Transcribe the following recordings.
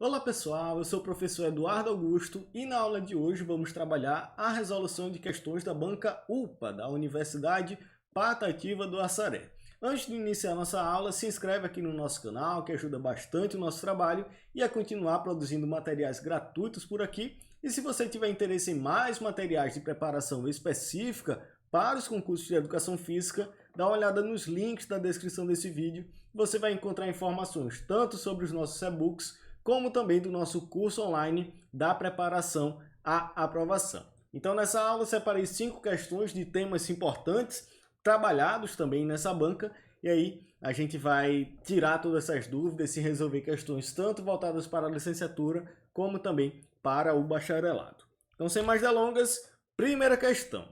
Olá pessoal, eu sou o professor Eduardo Augusto e na aula de hoje vamos trabalhar a resolução de questões da banca UPA da Universidade Patativa do Açaré. Antes de iniciar nossa aula, se inscreve aqui no nosso canal que ajuda bastante o nosso trabalho e a continuar produzindo materiais gratuitos por aqui. E se você tiver interesse em mais materiais de preparação específica para os concursos de Educação Física, dá uma olhada nos links da descrição desse vídeo. Você vai encontrar informações tanto sobre os nossos e-books, como também do nosso curso online da preparação à aprovação. Então, nessa aula, eu separei 5 questões de temas importantes, trabalhados também nessa banca, e aí a gente vai tirar todas essas dúvidas e resolver questões tanto voltadas para a licenciatura, como também para o bacharelado. Então, sem mais delongas, primeira questão.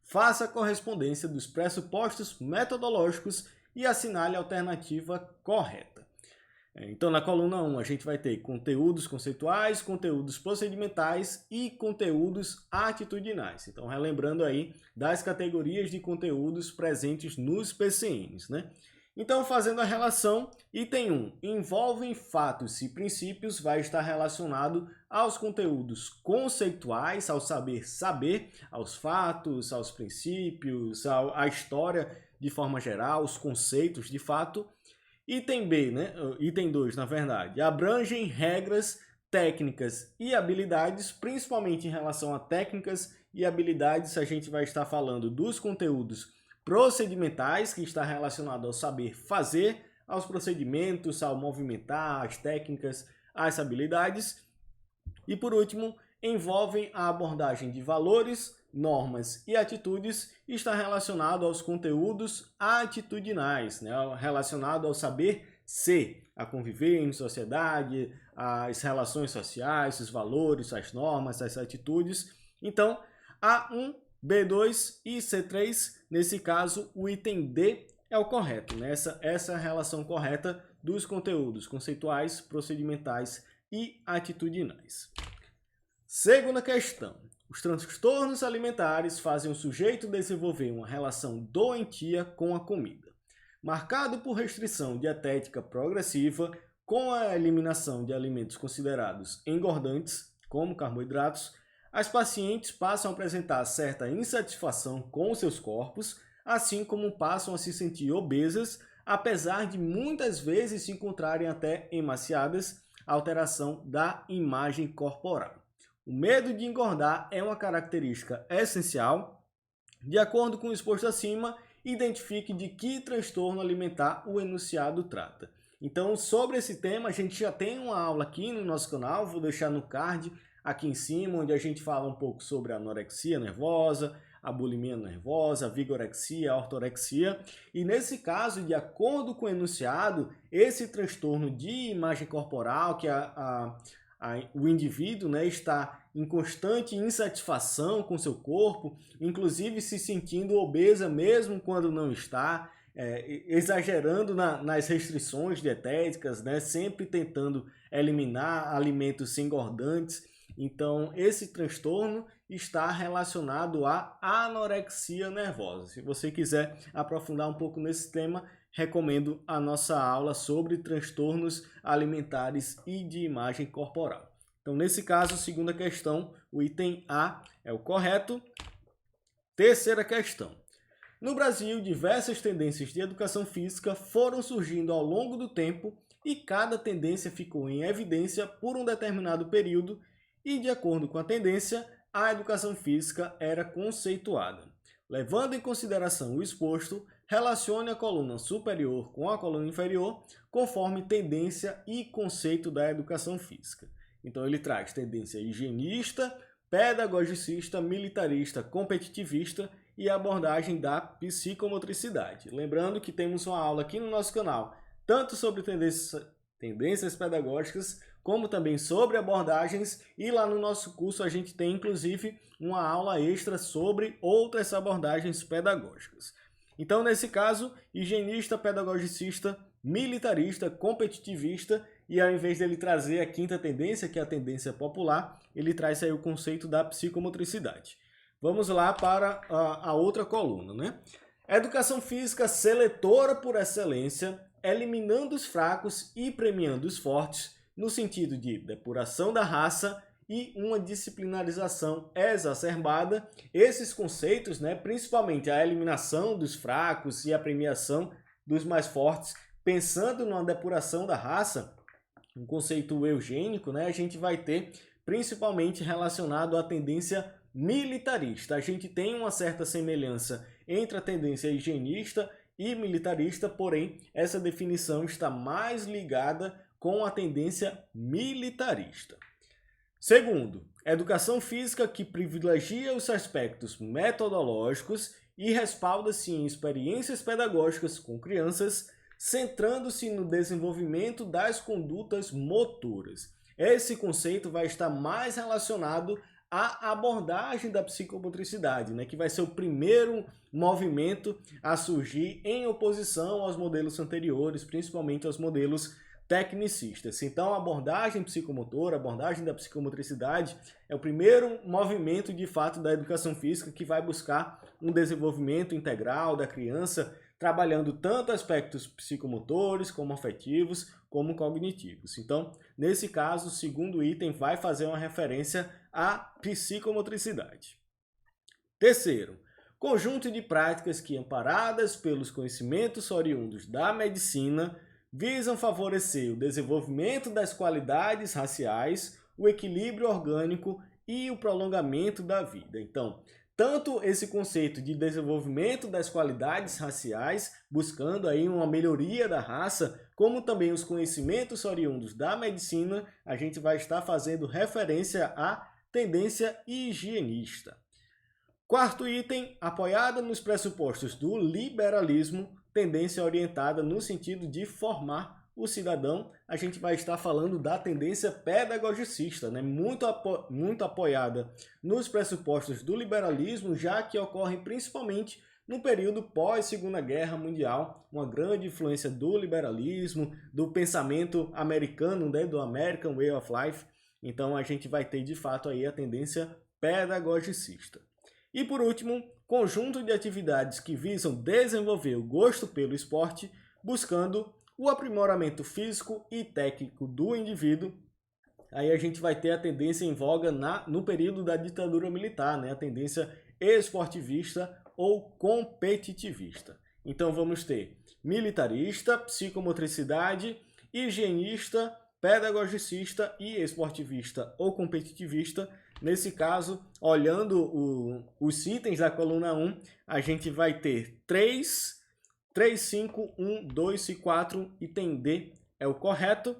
Faça a correspondência dos pressupostos metodológicos e assinale a alternativa correta. Então, na coluna 1, a gente vai ter conteúdos conceituais, conteúdos procedimentais e conteúdos atitudinais. Então, relembrando aí das categorias de conteúdos presentes nos PCNs, né? Então, fazendo a relação, item 1, envolvem fatos e princípios, vai estar relacionado aos conteúdos conceituais, ao saber, aos fatos, aos princípios, à história de forma geral, os conceitos de fato. Item B, né? Item 2, na verdade, abrangem regras, técnicas e habilidades, principalmente em relação a técnicas e habilidades, a gente vai estar falando dos conteúdos procedimentais, que está relacionado ao saber fazer, aos procedimentos, ao movimentar, às técnicas, às habilidades. E por último, envolvem a abordagem de valores, normas e atitudes, está relacionado aos conteúdos atitudinais, né? Relacionado ao saber ser, a conviver em sociedade, as relações sociais, os valores, as normas, as atitudes. Então, A1, B2 e C3, nesse caso, o item D é o correto, né? Essa é a relação correta dos conteúdos conceituais, procedimentais e atitudinais. Segunda questão. Os transtornos alimentares fazem o sujeito desenvolver uma relação doentia com a comida. Marcado por restrição dietética progressiva, com a eliminação de alimentos considerados engordantes, como carboidratos, as pacientes passam a apresentar certa insatisfação com seus corpos, assim como passam a se sentir obesas, apesar de muitas vezes se encontrarem até emaciadas, alteração da imagem corporal. O medo de engordar é uma característica essencial. De acordo com o exposto acima, identifique de que transtorno alimentar o enunciado trata. Então, sobre esse tema, a gente já tem uma aula aqui no nosso canal, vou deixar no card aqui em cima, onde a gente fala um pouco sobre a anorexia nervosa, a bulimia nervosa, a vigorexia, a ortorexia. E nesse caso, de acordo com o enunciado, esse transtorno de imagem corporal, que o indivíduo, né, está em constante insatisfação com seu corpo, inclusive se sentindo obesa mesmo quando não está, exagerando nas restrições dietéticas, né, sempre tentando eliminar alimentos engordantes. Então, esse transtorno está relacionado à anorexia nervosa. Se você quiser aprofundar um pouco nesse tema, recomendo a nossa aula sobre transtornos alimentares e de imagem corporal. Então, nesse caso, segunda questão, o item A é o correto. Terceira questão. No Brasil, diversas tendências de educação física foram surgindo ao longo do tempo e cada tendência ficou em evidência por um determinado período e, de acordo com a tendência, a educação física era conceituada. Levando em consideração o exposto, relacione a coluna superior com a coluna inferior, conforme tendência e conceito da educação física. Então ele traz tendência higienista, pedagogicista, militarista, competitivista e abordagem da psicomotricidade. Lembrando que temos uma aula aqui no nosso canal, tanto sobre tendências pedagógicas, como também sobre abordagens, e lá no nosso curso a gente tem inclusive uma aula extra sobre outras abordagens pedagógicas. Então, nesse caso, higienista, pedagogicista, militarista, competitivista, e ao invés dele trazer a quinta tendência, que é a tendência popular, ele traz aí o conceito da psicomotricidade. Vamos lá para a outra coluna, né? Educação física seletora por excelência, eliminando os fracos e premiando os fortes, no sentido de depuração da raça e uma disciplinarização exacerbada. Esses conceitos, né, principalmente a eliminação dos fracos e a premiação dos mais fortes, pensando numa depuração da raça, um conceito eugênico, né, a gente vai ter principalmente relacionado à tendência militarista. A gente tem uma certa semelhança entre a tendência higienista e militarista, porém essa definição está mais ligada com a tendência militarista. Segundo, educação física que privilegia os aspectos metodológicos e respalda-se em experiências pedagógicas com crianças, centrando-se no desenvolvimento das condutas motoras. Esse conceito vai estar mais relacionado à abordagem da psicomotricidade, né, que vai ser o primeiro movimento a surgir em oposição aos modelos anteriores, principalmente aos modelos tecnicistas. Então, a abordagem psicomotora, a abordagem da psicomotricidade é o primeiro movimento, de fato, da educação física que vai buscar um desenvolvimento integral da criança, trabalhando tanto aspectos psicomotores, como afetivos, como cognitivos. Então, nesse caso, o segundo item vai fazer uma referência à psicomotricidade. Terceiro, conjunto de práticas que, amparadas pelos conhecimentos oriundos da medicina, visam favorecer o desenvolvimento das qualidades raciais, o equilíbrio orgânico e o prolongamento da vida. Então, tanto esse conceito de desenvolvimento das qualidades raciais, buscando aí uma melhoria da raça, como também os conhecimentos oriundos da medicina, a gente vai estar fazendo referência à tendência higienista. Quarto item, apoiada nos pressupostos do liberalismo, tendência orientada no sentido de formar o cidadão, a gente vai estar falando da tendência pedagogicista, né? muito apoiada nos pressupostos do liberalismo, já que ocorre principalmente no período pós-Segunda Guerra Mundial, uma grande influência do liberalismo, do pensamento americano, né? Do American Way of Life. Então a gente vai ter de fato aí a tendência pedagogicista. E por último, conjunto de atividades que visam desenvolver o gosto pelo esporte, buscando o aprimoramento físico e técnico do indivíduo. Aí a gente vai ter a tendência em voga no período da ditadura militar, né? A tendência esportivista ou competitivista. Então vamos ter militarista, psicomotricidade, higienista, pedagogicista e esportivista ou competitivista. Nesse caso, olhando os itens da coluna 1, a gente vai ter 3, 5, 1, 2 e 4, item D é o correto.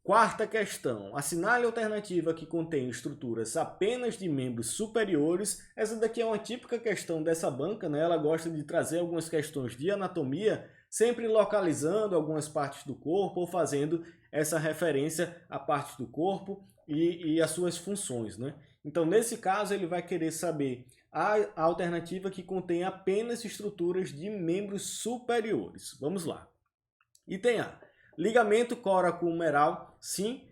Quarta questão, assinale a alternativa que contém estruturas apenas de membros superiores. Essa daqui é uma típica questão dessa banca, né? Ela gosta de trazer algumas questões de anatomia, sempre localizando algumas partes do corpo ou fazendo essa referência a partes do corpo e as suas funções, né? Então, nesse caso, ele vai querer saber a alternativa que contém apenas estruturas de membros superiores. Vamos lá. Item A. Ligamento coraco-humeral, sim,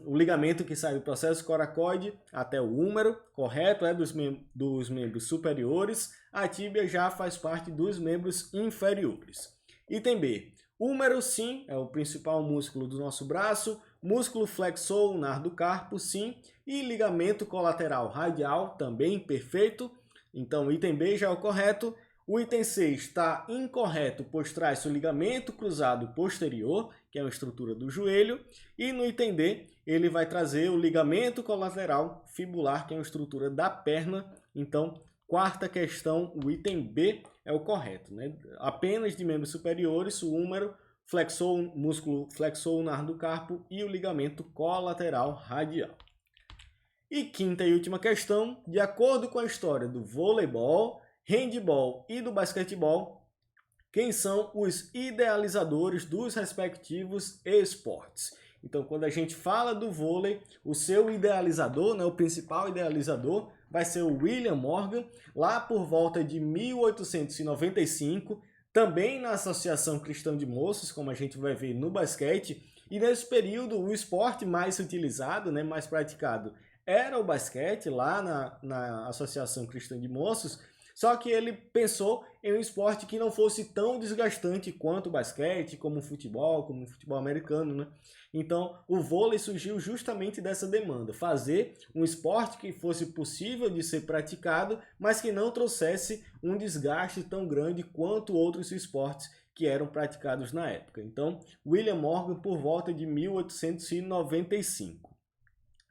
o ligamento que sai do processo coracoide até o húmero, correto, é dos membros superiores. A tíbia já faz parte dos membros inferiores. Item B. Húmero, sim, é o principal músculo do nosso braço. Músculo flexor ulnar do carpo, sim. E ligamento colateral radial, também perfeito. Então, o item B já é o correto. O item C está incorreto, pois traz o ligamento cruzado posterior, que é uma estrutura do joelho. E no item D, ele vai trazer o ligamento colateral fibular, que é uma estrutura da perna. Então, quarta questão, o item B é o correto, né? Apenas de membros superiores, o húmero, músculo flexor ulnar do carpo e o ligamento colateral radial. E quinta e última questão, de acordo com a história do voleibol, handebol e do basquetebol, quem são os idealizadores dos respectivos esportes? Então, quando a gente fala do vôlei, o seu idealizador, né, o principal idealizador, vai ser o William Morgan, lá por volta de 1895, também na Associação Cristã de Moços, como a gente vai ver no basquete. E nesse período, o esporte mais utilizado, né, mais praticado, era o basquete, lá na Associação Cristã de Moços. Só que ele pensou em um esporte que não fosse tão desgastante quanto o basquete, como o futebol americano, né? Então, o vôlei surgiu justamente dessa demanda, fazer um esporte que fosse possível de ser praticado, mas que não trouxesse um desgaste tão grande quanto outros esportes que eram praticados na época. Então, William Morgan por volta de 1895.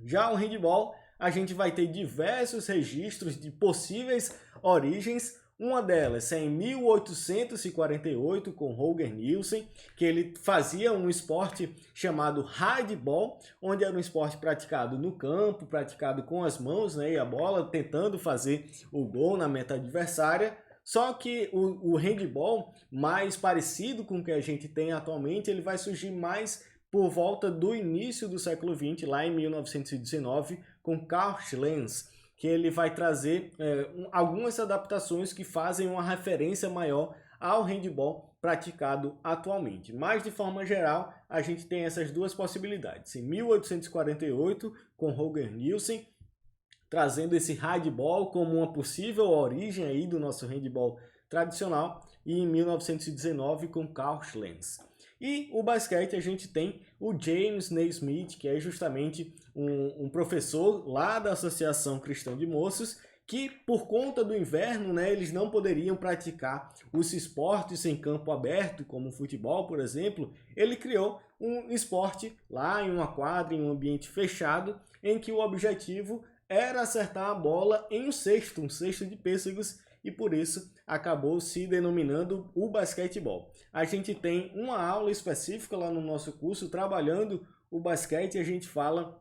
Já o handball, a gente vai ter diversos registros de possíveis origens. Uma delas é em 1848, com Roger Nielsen, que ele fazia um esporte chamado handball, onde era um esporte praticado no campo, praticado com as mãos, né, e a bola, tentando fazer o gol na meta adversária. Só que o handball, mais parecido com o que a gente tem atualmente, ele vai surgir mais por volta do início do século XX, lá em 1919, com Karl Schlenz, que ele vai trazer algumas adaptações que fazem uma referência maior ao handball praticado atualmente. Mas, de forma geral, a gente tem essas duas possibilidades. Em 1848, com Roger Nielsen, trazendo esse handball como uma possível origem aí do nosso handball tradicional, e em 1919 com Karl Schlenz. E o basquete a gente tem o James Naismith, que é justamente um professor lá da Associação Cristã de Moços, que por conta do inverno, né, eles não poderiam praticar os esportes em campo aberto, como o futebol, por exemplo. Ele criou um esporte lá em uma quadra, em um ambiente fechado, em que o objetivo era acertar a bola em um cesto de pêssegos, e por isso acabou se denominando o basquetebol. A gente tem uma aula específica lá no nosso curso trabalhando o basquete, e a gente fala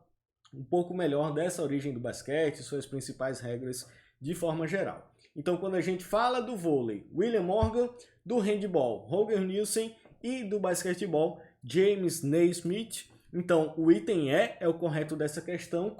um pouco melhor dessa origem do basquete, suas principais regras de forma geral. Então, quando a gente fala do vôlei, William Morgan, do handball, Roger Nielsen, e do basquetebol, James Naismith, então o item é o correto dessa questão,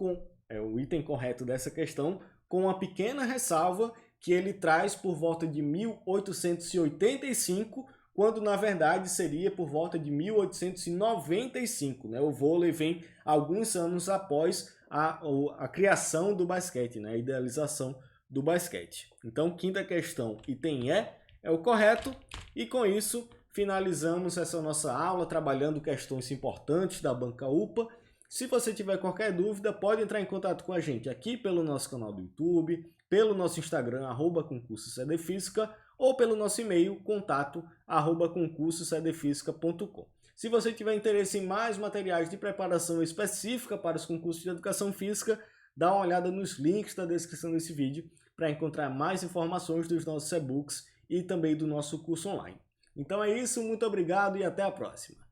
o item correto dessa questão, com uma pequena ressalva que ele traz por volta de 1885, quando na verdade seria por volta de 1895. Né? O vôlei vem alguns anos após a criação do basquete, né? A idealização do basquete. Então, quinta questão, item é o correto, e com isso finalizamos essa nossa aula trabalhando questões importantes da banca UPA. Se você tiver qualquer dúvida, pode entrar em contato com a gente aqui pelo nosso canal do YouTube, pelo nosso Instagram, @concurso-cdfísica, ou pelo nosso e-mail, contato@concursocdfísica.com. Se você tiver interesse em mais materiais de preparação específica para os concursos de educação física, dá uma olhada nos links da descrição desse vídeo para encontrar mais informações dos nossos e-books e também do nosso curso online. Então é isso, muito obrigado e até a próxima!